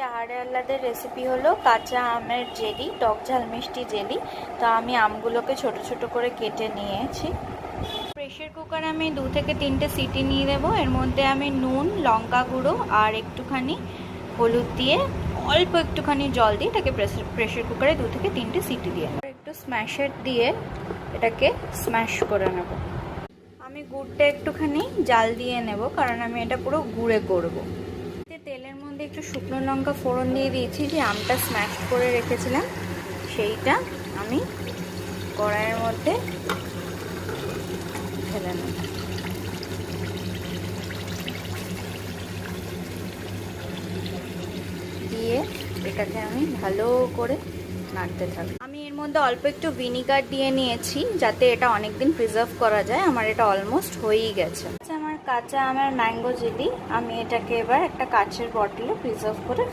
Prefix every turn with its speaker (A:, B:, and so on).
A: আহারে আহ্লাদের রেসিপি হলো কাঁচা আমের জেলি, টক ঝাল মিষ্টি জেলি। তো আমি আমগুলোকে ছোট ছোট করে কেটে নিয়েছি। প্রেশার কুকারে আমি 2 থেকে 3টে সিটি নিয়ে দেবো। এর মধ্যে আমি নুন, লঙ্কা গুঁড়ো আর একটুখানি হলুদ দিয়ে অল্প একটুখানি জল দিয়ে এটাকে প্রেশার কুকারে 2 থেকে 3টে সিটি দিয়ে নেবো। একটু স্ম্যাশার দিয়ে এটাকে স্ম্যাশ করে নেব। আমি গুড়টা একটুখানি জাল দিয়ে নেব, কারণ আমি এটা পুরো গুঁড়ে করব। তেলের মধ্যে একটু শুকনো লঙ্কা ফোড়ন দিয়ে দিয়েছি, যে আমটা স্ম্যাশ করে রেখেছিলাম সেইটা আমি কড়াইয়ের মধ্যে ঢেলে নেব। দিয়ে এটাকে আমি ভালো করে নাড়তে থাকি। আমি এর মধ্যে অল্প একটু ভিনিগার দিয়ে নিয়েছি, যাতে এটা অনেকদিন প্রিজার্ভ করা যায়। আমার এটা অলমোস্ট হয়েই গেছে। আমার কাঁচা আমের ম্যাঙ্গো জেলি, আমি এটাকে এবার একটা কাচের বটলে প্রিজার্ভ করে